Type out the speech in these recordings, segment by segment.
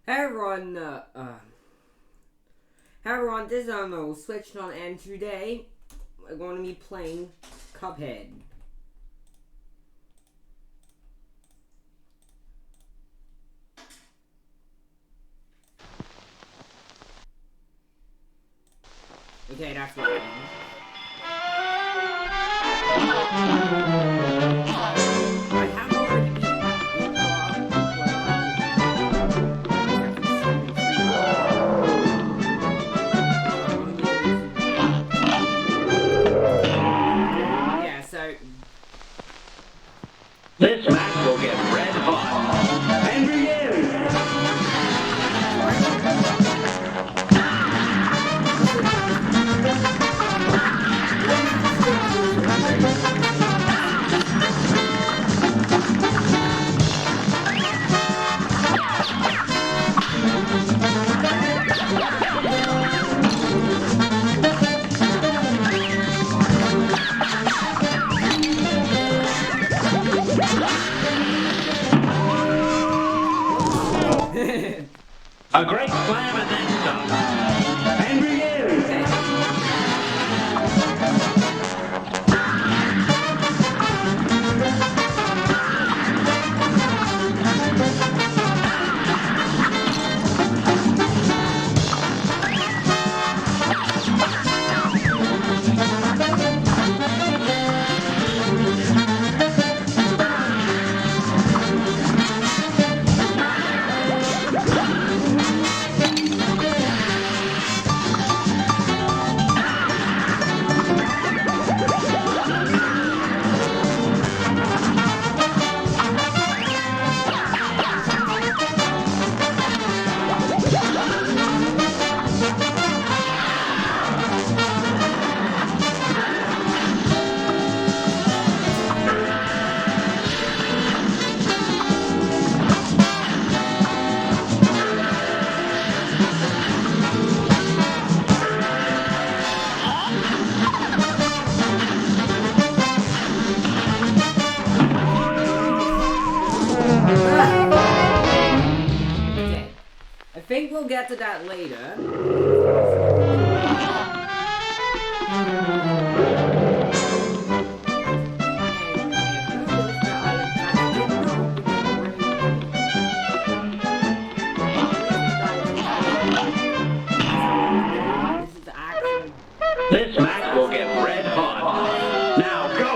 Hey everyone, hey everyone, this is Switched on, and today we're going to be playing Cuphead. Okay, that's what I have already yeah, so this match will get red hot. And begin! A great slam and then some. And begin! okay. I think we'll get to that later. This match will get red hot. Now go!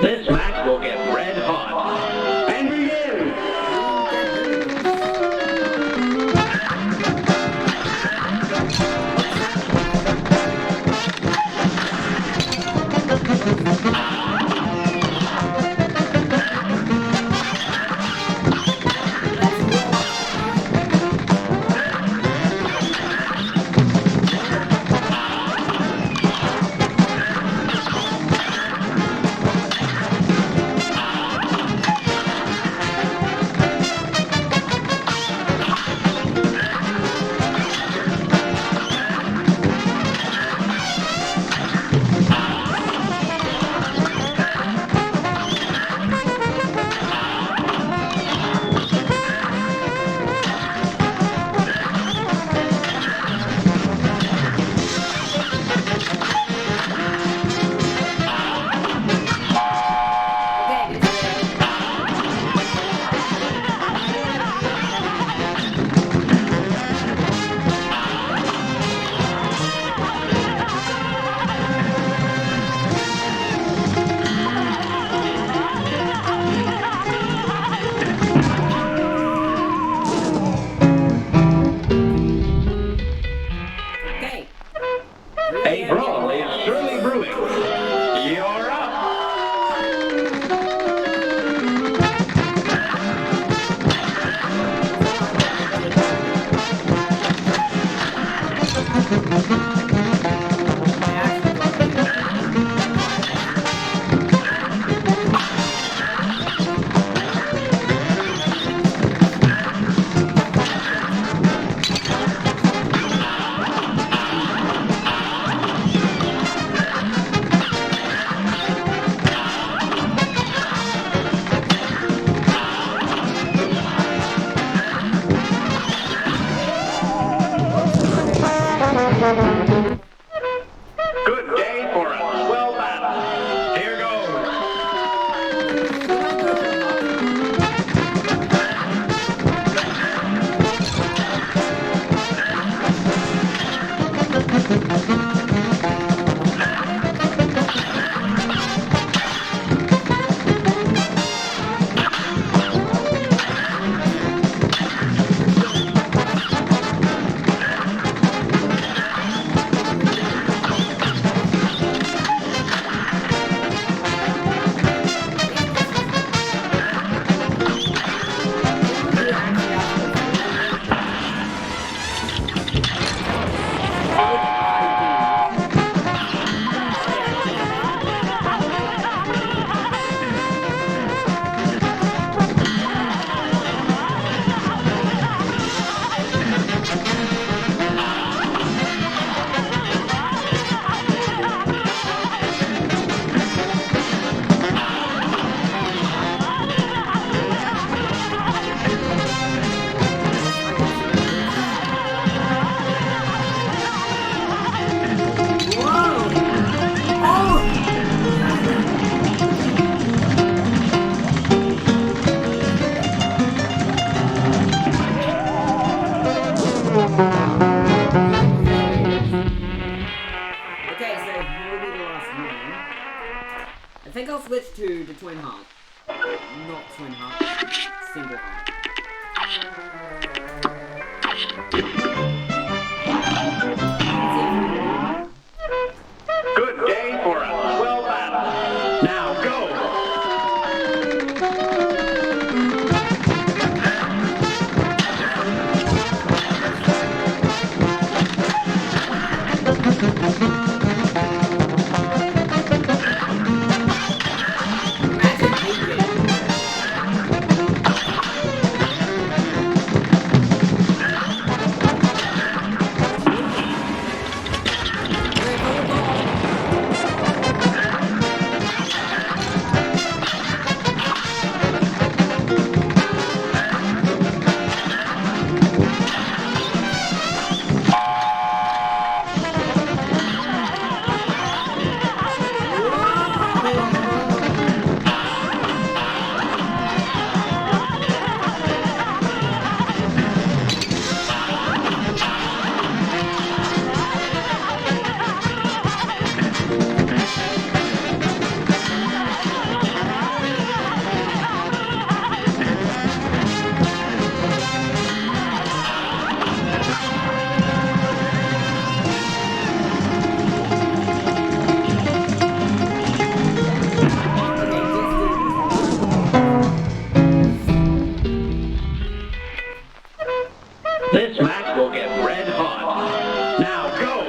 This match will get red hot. And begin! A brawl is surely brewing. You're up! Good day for a swell battle. Here I think I'll switch to the twin heart. Not twin heart, single heart. Good day for a swell battle. Now go! Imagine This match will get red hot. Now go!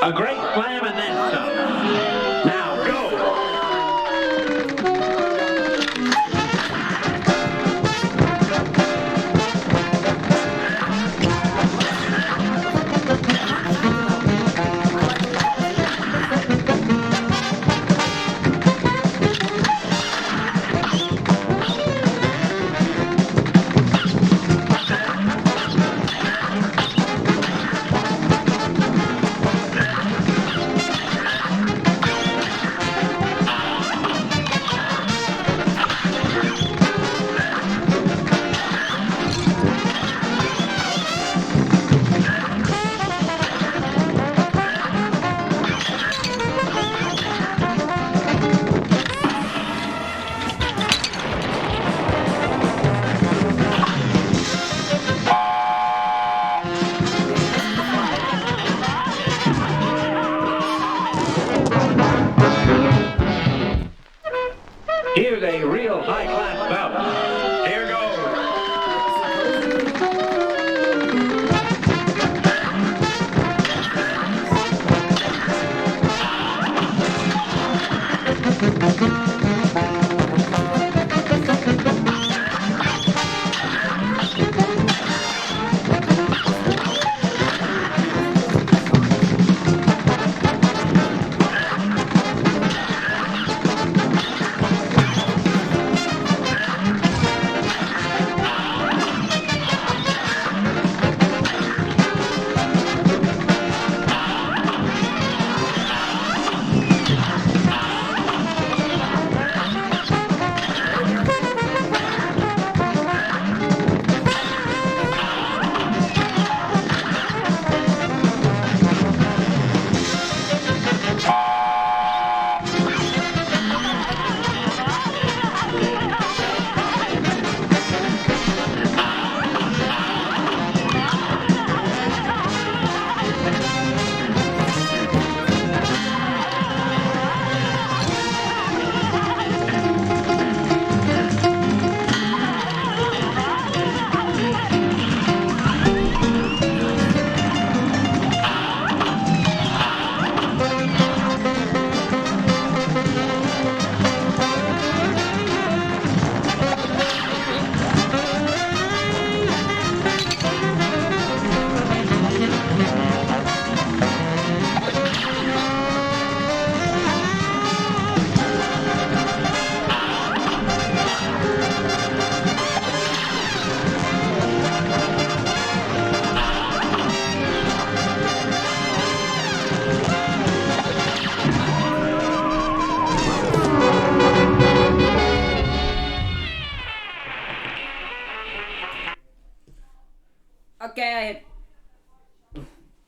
A great slam and then some. Now go! Here's a real high-class bout. Here goes.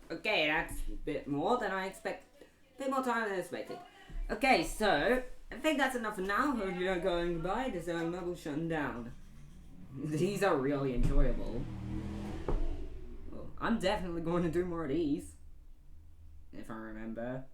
Okay, that's a bit more than I expected. A bit more time than I expected. Okay, so I think that's enough for now. Hope you're going by. This level shutting down. These are really enjoyable. Well, I'm definitely going to do more of these, if I remember.